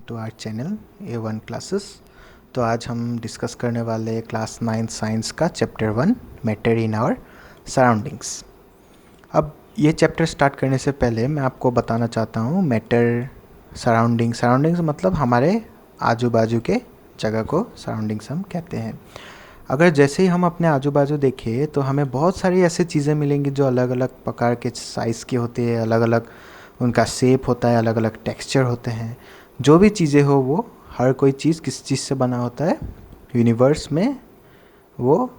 To our channel A1 classes. तो आज हम डिस्कस करने वाले हैं क्लास 9 साइंस का chapter 1 matter in our surroundings. अब ये चैप्टर स्टार्ट करने से पहले मैं आपको बताना चाहता हूँ मैटर सराउंडिंग्स मतलब हमारे आजू बाजू के जगह को सराउंडिंग्स हम कहते हैं। अगर जैसे ही हम अपने आजू बाजू देखें तो हमें बहुत सारी ऐसी चीज़ें मिलेंगी जो अलग अलग प्रकार के साइज़ की होती है, अलग अलग उनका शेप होता है, अलग अलग टेक्सचर होते हैं। जो भी चीज़ें हो वो हर कोई चीज़ किस चीज़ से बना होता है, यूनिवर्स में वो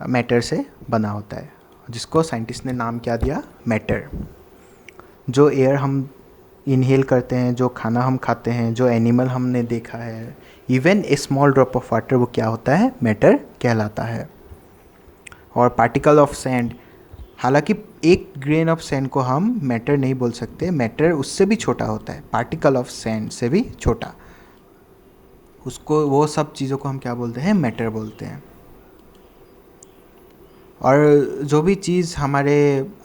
मैटर से बना होता है, जिसको साइंटिस्ट ने नाम क्या दिया, मैटर। जो एयर हम इनहेल करते हैं, जो खाना हम खाते हैं, जो एनिमल हमने देखा है, even a small drop of water, वो क्या होता है, मैटर कहलाता है। और पार्टिकल ऑफ सैंड, हालांकि एक ग्रेन ऑफ सैंड को हम मैटर नहीं बोल सकते, मैटर उससे भी छोटा होता है, पार्टिकल ऑफ सैंड से भी छोटा, उसको वो सब चीज़ों को हम क्या बोलते हैं, मैटर बोलते हैं। और जो भी चीज़ हमारे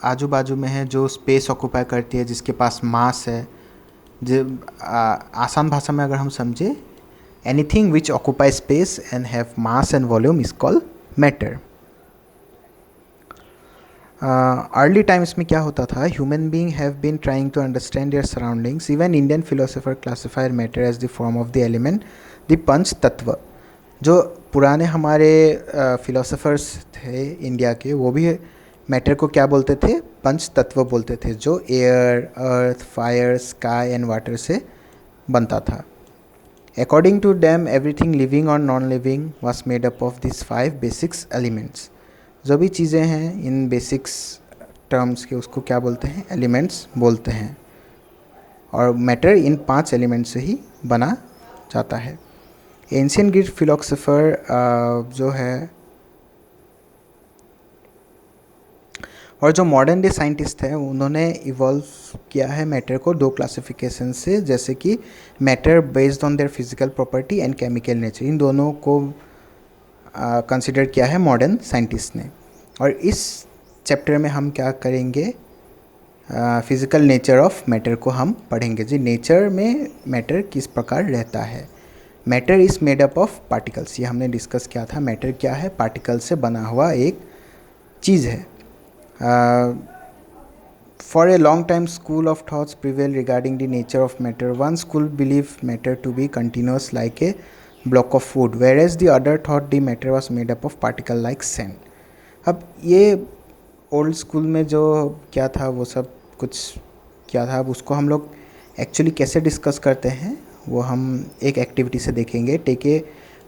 आजू बाजू में है, जो स्पेस ऑक्यूपाई करती है, जिसके पास मास है, जो आसान भाषा में अगर हम समझे, anything which occupy space and have mass and volume is called matter. Early times में क्या होता था, human being have been trying to understand their surroundings. Even Indian philosopher classifier matter as the form of the element the पंच तत्व। जो पुराने हमारे philosophers थे इंडिया के, वो भी मैटर को क्या बोलते थे, पंच तत्व बोलते थे, जो air, earth, fire, sky and water से बनता था। According to them everything living और non living was made up of this 5 basics elements. जो भी चीज़ें हैं इन बेसिक्स टर्म्स के, उसको क्या बोलते हैं, एलिमेंट्स बोलते हैं। और मैटर इन 5 एलिमेंट्स से ही बना जाता है। एंशियंट ग्रीक फिलोसोफर जो है और जो मॉडर्न डे साइंटिस्ट हैं, उन्होंने इवॉल्व किया है मैटर को 2 क्लासिफिकेशन से, जैसे कि matter based on their physical property and chemical nature. इन दोनों को कंसिडर किया है मॉडर्न साइंटिस्ट ने। और इस चैप्टर में हम क्या करेंगे, फिज़िकल नेचर ऑफ मैटर को हम पढ़ेंगे। जी, नेचर में मैटर किस प्रकार रहता है। Matter is made up of particles, ये हमने डिस्कस किया था। मैटर क्या है, पार्टिकल से बना हुआ एक चीज़ है। For a long time school of thoughts prevail regarding the nature of matter. One school believe matter to be continuous like a block of food, whereas the other thought the matter was made up of particle like sand. अब ये old school में जो क्या था, वो सब कुछ क्या था, अब उसको हम लोग एक्चुअली कैसे डिस्कस करते हैं, वो हम एक एक्टिविटी से देखेंगे। Take a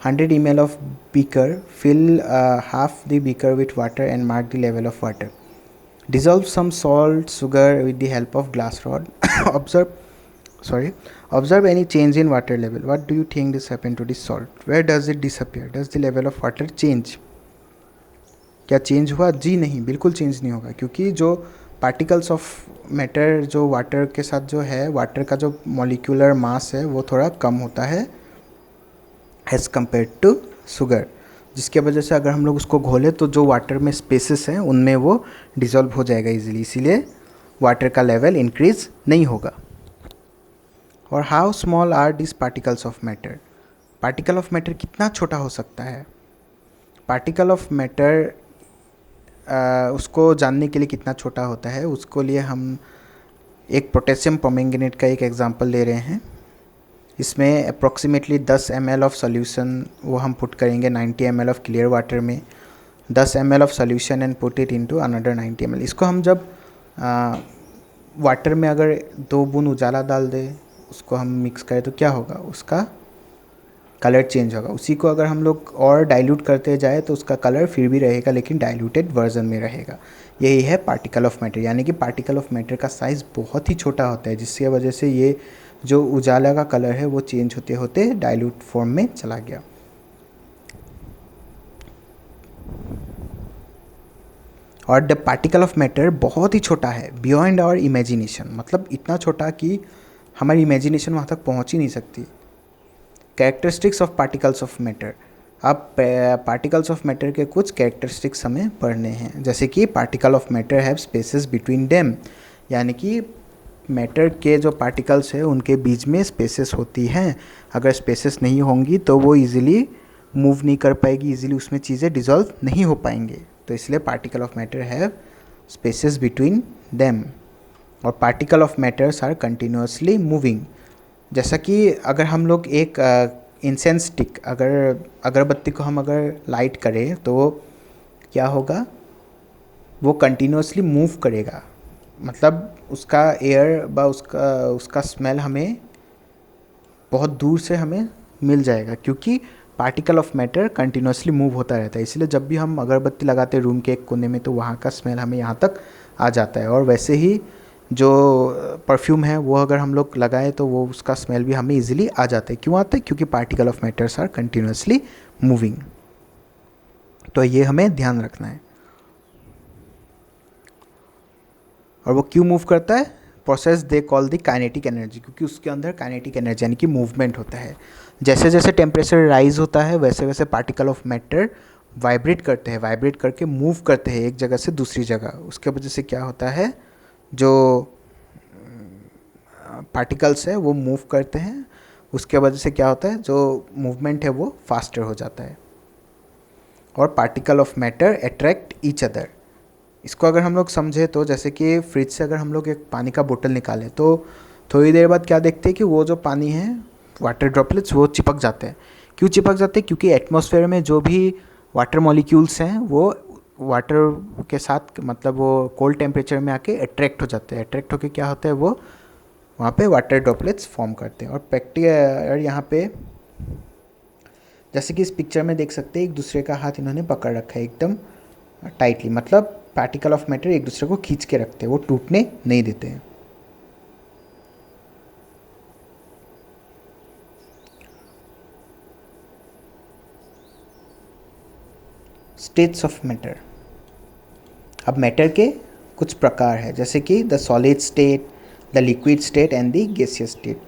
100 ml of beaker, fill half the beaker with water and mark the level of water. Dissolve some salt sugar with the help of glass rod. Observe any change in water level. What do you think this happened to the salt? Where does it disappear? Does the level of water change? क्या change हुआ? जी नहीं, बिल्कुल change नहीं होगा, क्योंकि जो particles of matter जो water के साथ जो है, वाटर का जो मॉलिक्यूलर मास है वो थोड़ा कम होता है एज़ कम्पेयर टू शुगर, जिसके वजह से अगर हम लोग उसको घोलें तो जो वाटर में स्पेसेस हैं उनमें वो डिज़ोल्व हो जाएगा इजीली, इसीलिए वाटर का लेवल इंक्रीज नहीं होगा। और how small are this particles of matter. Particle of matter कितना छोटा हो सकता है। पार्टिकल ऑफ मैटर उसको जानने के लिए कितना छोटा होता है, उसको लिए हम एक पोटेशियम परमैंगनेट का एक एग्जांपल ले रहे हैं। इसमें अप्रॉक्सीमेटली 10 ml ऑफ सोल्यूशन वो हम पुट करेंगे 90 ml ऑफ क्लियर वाटर में, 10 ml of solution and put it into another 90 ml। इसको हम जब वाटर में अगर 2 बूंद उजाला डाल दें, उसको हम मिक्स करें तो क्या होगा, उसका कलर चेंज होगा। उसी को अगर हम लोग और डाइल्यूट करते जाए तो उसका कलर फिर भी रहेगा, लेकिन डाइल्यूटेड वर्जन में रहेगा। यही है पार्टिकल ऑफ मैटर, यानी कि पार्टिकल ऑफ मैटर का साइज़ बहुत ही छोटा होता है, जिसकी वजह से ये जो उजाला का कलर है वो चेंज होते होते डाइल्यूट फॉर्म में चला गया। और द पार्टिकल ऑफ मैटर बहुत ही छोटा है, बियॉन्ड आवर इमेजिनेशन, मतलब इतना छोटा कि हमारी इमेजिनेशन वहाँ तक पहुँच ही नहीं सकती। Characteristics of particles of matter. अब पार्टिकल्स ऑफ मैटर के कुछ कैरेक्टरिस्टिक्स हमें पढ़ने हैं, जैसे कि particle of matter have spaces between them, यानी कि मैटर के जो पार्टिकल्स है उनके बीच में स्पेसेस होती हैं। अगर स्पेसेस नहीं होंगी तो वो इजीली मूव नहीं कर पाएगी, इजीली उसमें चीज़ें डिसॉल्व नहीं हो पाएंगे। तो इसलिए particle of matter have spaces between them. और particle of matters are continuously moving. जैसा कि अगर हम लोग एक इंसेंस स्टिक, अगर अगरबत्ती को हम अगर लाइट करें तो क्या होगा, वो कंटिन्यूसली मूव करेगा। मतलब उसका एयर व उसका स्मेल हमें बहुत दूर से हमें मिल जाएगा, क्योंकि particle of matter continuously move होता रहता है। इसलिए जब भी हम अगरबत्ती लगाते हैं रूम के एक कोने में तो वहाँ का स्मेल हमें यहाँ तक आ जाता है। और वैसे ही जो परफ्यूम है वो अगर हम लोग लगाएं तो वो उसका स्मेल भी हमें इजीली आ जाता है। क्यों आता है? क्योंकि particle of matters are continuously moving. तो ये हमें ध्यान रखना है। और वो क्यों मूव करता है? Process they call the kinetic energy, क्योंकि उसके अंदर काइनेटिक एनर्जी यानी कि मूवमेंट होता है। जैसे जैसे टेम्परेचर राइज होता है वैसे वैसे पार्टिकल ऑफ मैटर वाइब्रेट करते हैं, वाइब्रेट करके मूव करते हैं एक जगह से दूसरी जगह। उसके वजह से क्या होता है, जो पार्टिकल्स है वो मूव करते हैं, उसके वजह से क्या होता है, जो मूवमेंट है वो फास्टर हो जाता है। और particle of matter attract each other. इसको अगर हम लोग समझे तो जैसे कि फ्रिज से अगर हम लोग एक पानी का बोतल निकालें तो थोड़ी देर बाद क्या देखते हैं कि वो जो पानी है, वाटर ड्रॉपलेट्स, वो चिपक जाते हैं। क्यों चिपक जाते हैं? क्योंकि एटमॉस्फेयर में जो भी वाटर मॉलिक्यूल्स हैं वो वाटर के साथ, मतलब वो कोल्ड टेम्परेचर में आके अट्रैक्ट हो जाते हैं। अट्रैक्ट होके क्या होता है, वो वहाँ पे वाटर ड्रॉपलेट्स फॉर्म करते हैं। और प्रैक्टिकल यहाँ पे जैसे कि इस पिक्चर में देख सकते हैं एक दूसरे का हाथ इन्होंने पकड़ रखा है एकदम टाइटली, मतलब पार्टिकल ऑफ मैटर एक दूसरे को खींच के रखते हैं, वो टूटने नहीं देते हैं। States of matter. अब मैटर के कुछ प्रकार है, जैसे कि the solid state, the liquid state and the gaseous state.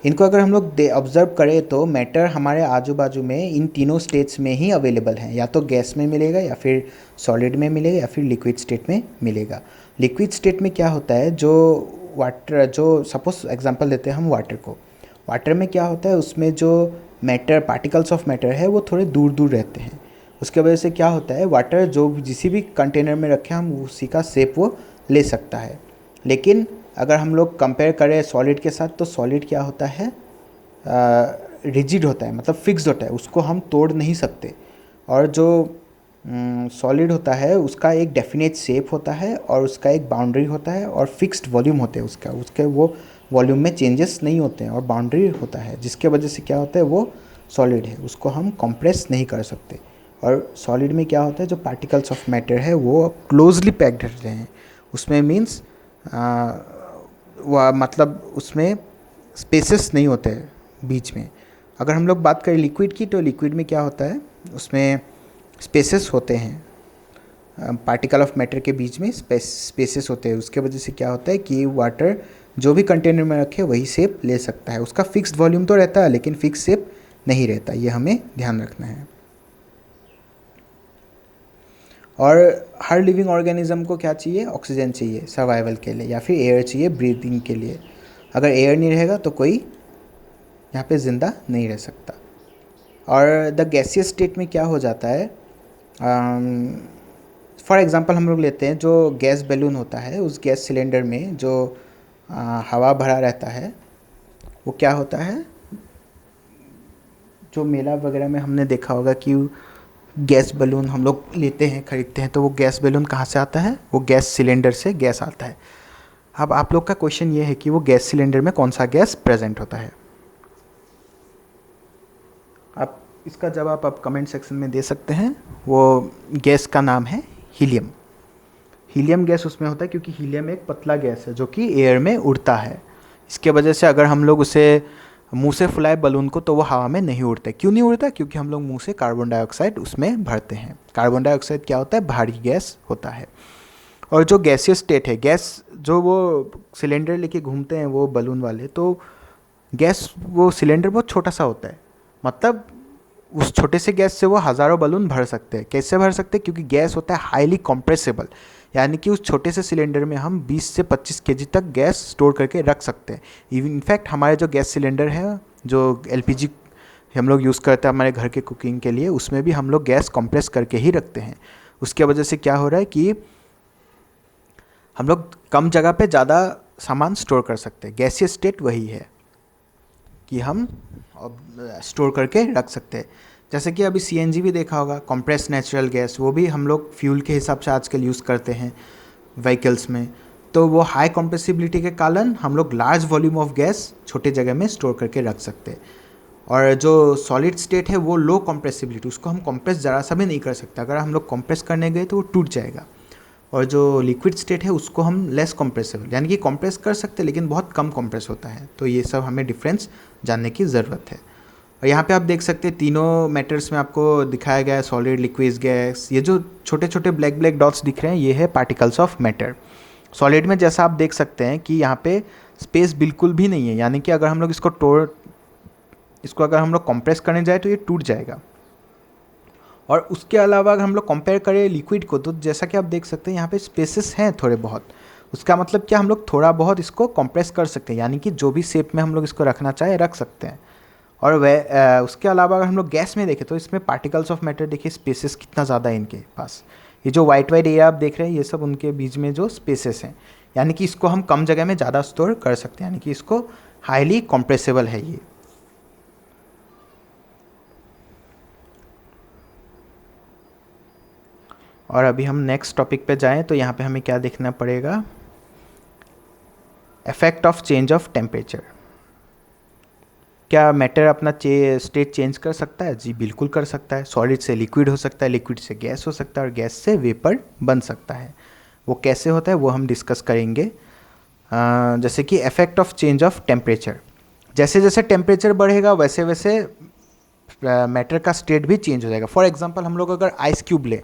इनको अगर हम लोग ऑब्जर्व करें तो मैटर हमारे आजू बाजू में इन तीनों स्टेट्स में ही अवेलेबल है। या तो गैस में मिलेगा, या फिर सॉलिड में मिलेगा, या फिर लिक्विड स्टेट में मिलेगा। लिक्विड स्टेट में क्या होता है, जो वाटर, जो सपोज एग्जांपल देते हैं हम वाटर को, वाटर में क्या होता है, उसमें जो मैटर, पार्टिकल्स ऑफ मैटर है वो थोड़े दूर दूर रहते हैं। उसके वजह से क्या होता है, वाटर जो जिस भी कंटेनर में रखें हम उसी का शेप वो ले सकता है। लेकिन अगर हम लोग कंपेयर करें सॉलिड के साथ तो सॉलिड क्या होता है, रिजिड होता है, मतलब फिक्स्ड होता है, उसको हम तोड़ नहीं सकते। और जो सॉलिड होता है उसका एक डेफिनेट शेप होता है और उसका एक बाउंड्री होता है और फिक्स्ड वॉल्यूम होते हैं उसके वो वॉल्यूम में चेंजेस नहीं होते हैं और बाउंड्री होता है, जिसके वजह से क्या होता है, वो सॉलिड है, उसको हम कंप्रेस नहीं कर सकते। और सॉलिड में क्या होता है, जो पार्टिकल्स ऑफ मैटर है वो क्लोजली पैक्ड रहते हैं। उसमें मीन्स मतलब उसमें स्पेसेस नहीं होते बीच में। अगर हम लोग बात करें लिक्विड की तो लिक्विड में क्या होता है, उसमें स्पेसेस होते हैं, पार्टिकल ऑफ मैटर के बीच में स्पेसेस होते हैं। उसके वजह से क्या होता है कि वाटर जो भी कंटेनर में रखे वही शेप ले सकता है। उसका फिक्स्ड वॉल्यूम तो रहता है लेकिन फिक्स शेप नहीं रहता, ये हमें ध्यान रखना है। और हर लिविंग ऑर्गेनिज्म को क्या चाहिए, ऑक्सीजन चाहिए सर्वाइवल के लिए, या फिर एयर चाहिए ब्रीदिंग के लिए। अगर एयर नहीं रहेगा तो कोई यहाँ पे ज़िंदा नहीं रह सकता। और द गैसियस स्टेट में क्या हो जाता है, फॉर एग्जांपल हम लोग लेते हैं जो गैस बैलून होता है, उस गैस सिलेंडर में जो हवा भरा रहता है वो क्या होता है, जो मेला वगैरह में हमने देखा होगा कि गैस बैलून हम लोग लेते हैं, ख़रीदते हैं, तो वो गैस बैलून कहाँ से आता है, वो गैस सिलेंडर से गैस आता है। अब आप लोग का क्वेश्चन ये है कि वो गैस सिलेंडर में कौन सा गैस प्रेजेंट होता है। आप इसका जवाब आप कमेंट सेक्शन में दे सकते हैं। वो गैस का नाम है हीलियम। हीलियम गैस उसमें होता है क्योंकि हीलियम एक पतला गैस है जो कि एयर में उड़ता है। इसके वजह से अगर हम लोग उसे मुंह से फुलाए बलून को तो वो हवा में नहीं उड़ता। क्यों नहीं उड़ता? क्योंकि हम लोग मुंह से कार्बन डाइऑक्साइड उसमें भरते हैं। कार्बन डाइऑक्साइड क्या होता है, भारी गैस होता है। और जो गैसियस स्टेट है, गैस जो वो सिलेंडर लेके घूमते हैं वो बलून वाले, तो गैस वो सिलेंडर बहुत छोटा सा होता है, मतलब उस छोटे से गैस से वो हज़ारों बलून भर सकते हैं। कैसे भर सकते हैं? क्योंकि गैस होता है हाईली कंप्रेसिबल, यानी कि उस छोटे से सिलेंडर में हम 20 से 25 केजी तक गैस स्टोर करके रख सकते हैं। इनफैक्ट हमारे जो गैस सिलेंडर है, जो एलपीजी हम लोग यूज़ करते हैं हमारे घर के कुकिंग के लिए, उसमें भी हम लोग गैस कंप्रेस करके ही रखते हैं। उसके वजह से क्या हो रहा है कि हम लोग कम जगह पे ज़्यादा सामान स्टोर कर सकते हैं। गैसीय स्टेट वही है कि हम स्टोर करके रख सकते हैं। जैसे कि अभी सीएनजी भी देखा होगा, कंप्रेस नेचुरल गैस, वो भी हम लोग फ्यूल के हिसाब से आजकल यूज़ करते हैं व्हीकल्स में। तो वो हाई कंप्रेसिबिलिटी के कारण हम लोग लार्ज वॉल्यूम ऑफ गैस छोटे जगह में स्टोर करके रख सकते हैं। और जो सॉलिड स्टेट है वो लो कंप्रेसिबिलिटी, उसको हम कंप्रेस ज़रा सा भी नहीं कर सकते। अगर हम लोग कंप्रेस करने गए तो वो टूट जाएगा। और जो लिक्विड स्टेट है उसको हम लेस कंप्रेसिबल, यानी कि कंप्रेस कर सकते हैं लेकिन बहुत कम कंप्रेस होता है। तो ये सब हमें डिफरेंस जानने की ज़रूरत है। और यहाँ पे आप देख सकते हैं तीनों मैटर्स में आपको दिखाया गया है, सॉलिड, लिक्विड, गैस। ये जो छोटे छोटे ब्लैक ब्लैक डॉट्स दिख रहे हैं ये है पार्टिकल्स ऑफ मैटर। सॉलिड में जैसा आप देख सकते हैं कि यहाँ पे स्पेस बिल्कुल भी नहीं है, यानी कि अगर हम लोग इसको अगर हम लोग कंप्रेस करने जाए तो ये टूट जाएगा। और उसके अलावा अगर हम लोग कंपेयर करें लिक्विड को, तो जैसा कि आप देख सकते हैं यहाँ पे स्पेसेस हैं थोड़े बहुत। उसका मतलब क्या, हम लोग थोड़ा बहुत इसको कंप्रेस कर सकते हैं, यानी कि जो भी शेप में हम लोग इसको रखना चाहे रख सकते हैं। और उसके अलावा अगर हम लोग गैस में देखें तो इसमें पार्टिकल्स ऑफ मैटर देखिए, स्पेसेस कितना ज़्यादा है इनके पास। ये जो वाइट वाइट एरिया आप देख रहे हैं ये सब उनके बीच में जो स्पेसेस हैं, यानी कि इसको हम कम जगह में ज़्यादा स्टोर कर सकते हैं, यानी कि इसको हाईली कंप्रेसिबल है ये। और अभी हम नेक्स्ट टॉपिक पे जाएं तो यहाँ पे हमें क्या देखना पड़ेगा, effect of change of temperature. क्या मैटर अपना स्टेट चेंज कर सकता है? जी बिल्कुल कर सकता है। सॉलिड से लिक्विड हो सकता है, लिक्विड से गैस हो सकता है और गैस से वेपर बन सकता है। वो कैसे होता है वो हम डिस्कस करेंगे। जैसे कि effect of change of temperature, जैसे जैसे टेम्परेचर बढ़ेगा वैसे वैसे मैटर का स्टेट भी चेंज हो जाएगा। फॉर एग्जांपल हम लोग अगर आइस क्यूब लें,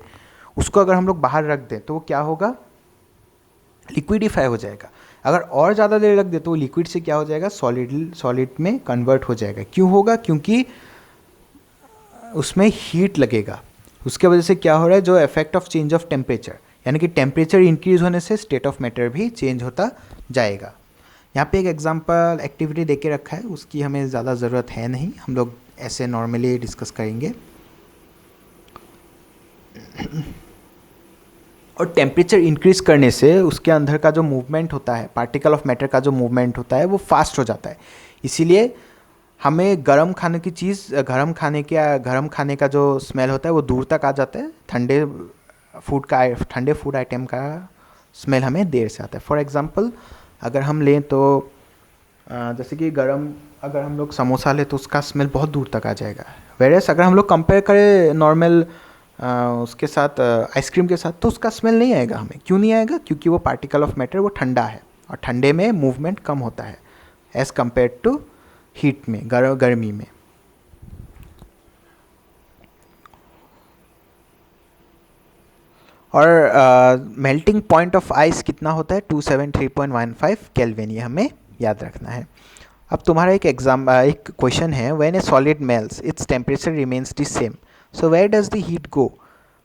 उसको अगर हम लोग बाहर रख दें तो वो क्या होगा, लिक्विडिफाई हो जाएगा। अगर और ज़्यादा देर रख दे तो वो लिक्विड से क्या हो जाएगा, सॉलिड में कन्वर्ट हो जाएगा। क्यों होगा? क्योंकि उसमें हीट लगेगा। उसके वजह से क्या हो रहा है, जो effect of change of temperature, यानी कि टेम्परेचर इंक्रीज होने से स्टेट ऑफ मैटर भी चेंज होता जाएगा। यहाँ पे एक एग्जांपल एक्टिविटी दे के रखा है, उसकी हमें ज़्यादा ज़रूरत है नहीं, हम लोग ऐसे नॉर्मली डिस्कस करेंगे। और टेम्परेचर इंक्रीज करने से उसके अंदर का जो मूवमेंट होता है, पार्टिकल ऑफ मैटर का जो मूवमेंट होता है वो फास्ट हो जाता है। इसीलिए हमें गर्म खाने का जो स्मेल होता है वो दूर तक आ जाता है, ठंडे फूड आइटम का स्मेल हमें देर से आता है। फॉर एग्जांपल अगर हम लें तो जैसे कि अगर हम लोग समोसा लें तो उसका स्मेल बहुत दूर तक आ जाएगा। वेरएस अगर हम लोग कंपेयर करें नॉर्मल उसके साथ, आइसक्रीम के साथ, तो उसका स्मेल नहीं आएगा हमें। क्यों नहीं आएगा? क्योंकि वो पार्टिकल ऑफ मैटर वो ठंडा है और ठंडे में मूवमेंट कम होता है एज़ कम्पेयर टू हीट में, गर्मी में। और मेल्टिंग पॉइंट ऑफ आइस कितना होता है, 273.15 केल्विन, ये हमें याद रखना है। अब तुम्हारा एक क्वेश्चन है, when a solid melts its temperature remains the same, so where does the heat go.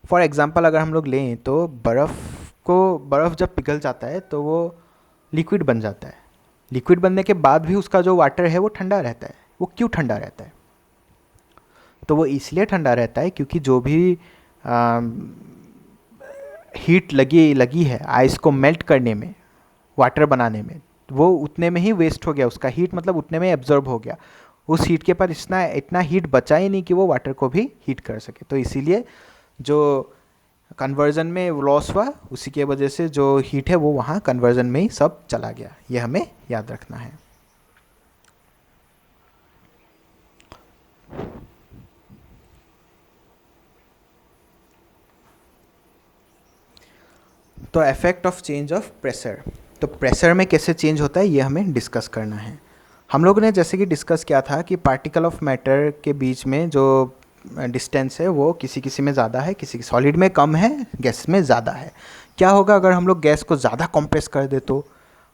For example अगर हम लोग लें तो बर्फ़ जब पिघल जाता है तो वो लिक्विड बन जाता है। लिक्विड बनने के बाद भी उसका जो वाटर है वो ठंडा रहता है। वो क्यों ठंडा रहता है? तो वो इसलिए ठंडा रहता है क्योंकि जो भी हीट लगी है आइस को मेल्ट करने में, वाटर बनाने में, वो उतने में ही वेस्ट हो गया। उसका हीट मतलब उतने में एब्जॉर्ब हो गया। उस हीट के पास इतना हीट बचा ही नहीं कि वो वाटर को भी हीट कर सके। तो इसीलिए जो कन्वर्जन में लॉस हुआ, उसी के वजह से जो हीट है वो वहाँ कन्वर्जन में ही सब चला गया। ये हमें याद रखना है। तो effect of change of pressure, तो प्रेशर में कैसे चेंज होता है ये हमें डिस्कस करना है। हम लोगों ने जैसे कि डिस्कस किया था कि पार्टिकल ऑफ मैटर के बीच में जो डिस्टेंस है वो किसी किसी में ज़्यादा है, किसी सॉलिड में कम है, गैस में ज़्यादा है। क्या होगा अगर हम लोग गैस को ज़्यादा कंप्रेस कर दे तो,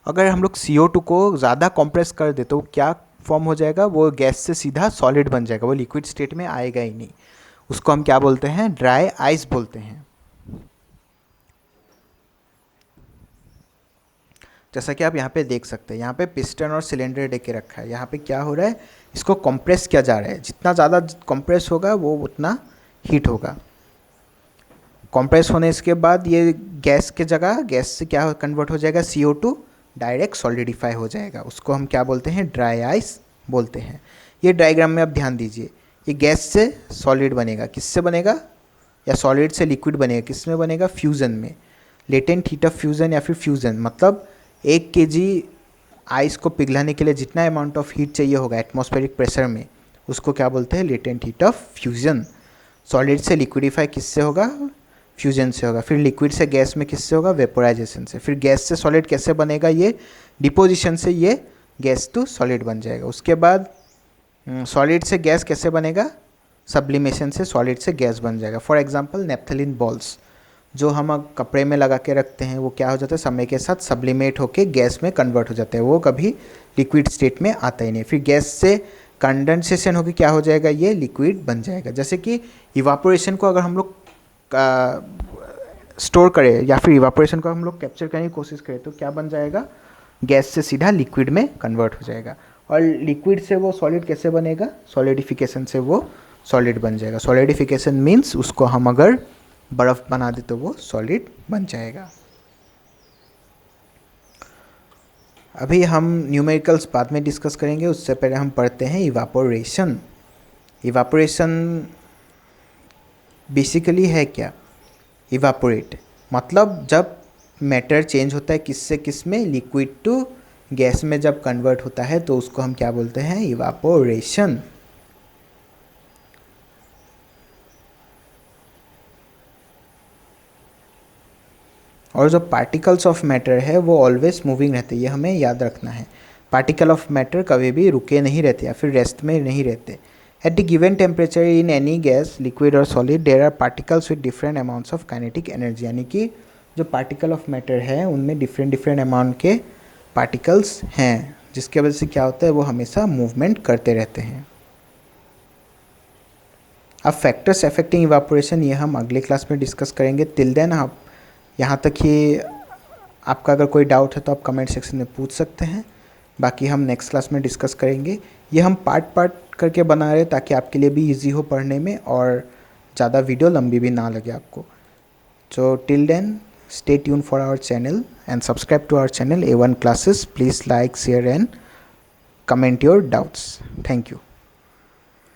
अगर हम लोग CO2 को ज़्यादा कंप्रेस कर दे तो क्या फॉर्म हो जाएगा, वो गैस से सीधा सॉलिड बन जाएगा, वो लिक्विड स्टेट में आएगा ही नहीं। उसको हम क्या बोलते हैं? ड्राई आइस बोलते हैं। जैसा कि आप यहाँ पे देख सकते हैं, यहाँ पे पिस्टन और सिलेंडर दे के रखा है। यहाँ पे क्या हो रहा है? इसको कंप्रेस किया जा रहा है। जितना ज़्यादा कंप्रेस होगा वो उतना हीट होगा। कंप्रेस होने इसके बाद ये गैस के जगह, गैस से क्या कन्वर्ट हो जाएगा? CO2 डायरेक्ट सॉलिडिफाई हो जाएगा। उसको हम क्या बोलते हैं? ड्राई आइस बोलते हैं। ये डायग्राम में आप ध्यान दीजिए, ये गैस से सॉलिड बनेगा। किससे बनेगा? या सॉलिड से लिक्विड बनेगा। किस में बनेगा? फ्यूज़न में। लेटेंट हीट ऑफ फ्यूज़न या फिर फ्यूज़न, मतलब 1 kg आइस को पिघलाने के लिए जितना अमाउंट ऑफ हीट चाहिए होगा एटमॉस्फेरिक प्रेशर में, उसको क्या बोलते हैं? Latent heat of fusion. Solid से लिक्विडिफाई किससे होगा? फ्यूजन से होगा। फिर लिक्विड से गैस में किससे होगा? वेपोराइजेशन से। फिर गैस से सॉलिड कैसे बनेगा? ये डिपोजिशन से ये गैस टू सॉलिड बन जाएगा। उसके बाद सॉलिड से गैस कैसे बनेगा? सब्लिमेशन से सॉलिड से गैस बन जाएगा। फॉर एग्जांपल नेप्थलीन बॉल्स जो हम कपड़े में लगा के रखते हैं, वो क्या हो जाता है? समय के साथ सब्लिमेट होके गैस में कन्वर्ट हो जाता है, वो कभी लिक्विड स्टेट में आता ही नहीं। फिर गैस से कंडेंसेशन होकर क्या हो जाएगा? ये लिक्विड बन जाएगा। जैसे कि इवापोरेशन को अगर हम लोग स्टोर करें या फिर इवापोरेशन को हम लोग कैप्चर करने की कोशिश करें तो क्या बन जाएगा? गैस से सीधा लिक्विड में कन्वर्ट हो जाएगा। और लिक्विड से वो सॉलिड कैसे बनेगा? सॉलिडिफिकेशन से वो सॉलिड बन जाएगा। सॉलिडिफिकेशन मीन्स उसको हम अगर बर्फ़ बना दे तो वो सॉलिड बन जाएगा। अभी हम न्यूमेरिकल्स बाद में डिस्कस करेंगे, उससे पहले हम पढ़ते हैं इवापोरेशन। इवापोरेशन बेसिकली है क्या? इवापोरेट मतलब जब मैटर चेंज होता है किससे किस में? लिक्विड टू गैस में जब कन्वर्ट होता है तो उसको हम क्या बोलते हैं? इवापोरेशन। और जो पार्टिकल्स ऑफ मैटर है वो ऑलवेज मूविंग रहते हैं, ये हमें याद रखना है। पार्टिकल ऑफ मैटर कभी भी रुके नहीं रहते या फिर रेस्ट में नहीं रहते। At the given temperature in any gas, liquid or solid, there are particles with different amounts of kinetic energy। यानी कि जो पार्टिकल ऑफ मैटर है उनमें डिफरेंट अमाउंट के पार्टिकल्स हैं, जिसके वजह से क्या होता है? वो हमेशा मूवमेंट करते रहते हैं। अब फैक्टर्स अफेक्टिंग इवापोरेशन ये हम अगले क्लास में डिस्कस करेंगे। टिल देन आप यहाँ तक ही, आपका अगर कोई डाउट है तो आप कमेंट सेक्शन में पूछ सकते हैं, बाकी हम नेक्स्ट क्लास में डिस्कस करेंगे। ये हम पार्ट करके बना रहे ताकि आपके लिए भी इजी हो पढ़ने में और ज़्यादा वीडियो लंबी भी ना लगे आपको। So till then, stay tuned for our channel and subscribe to our channel A1 Classes. Please like, share and comment your doubts. Thank you.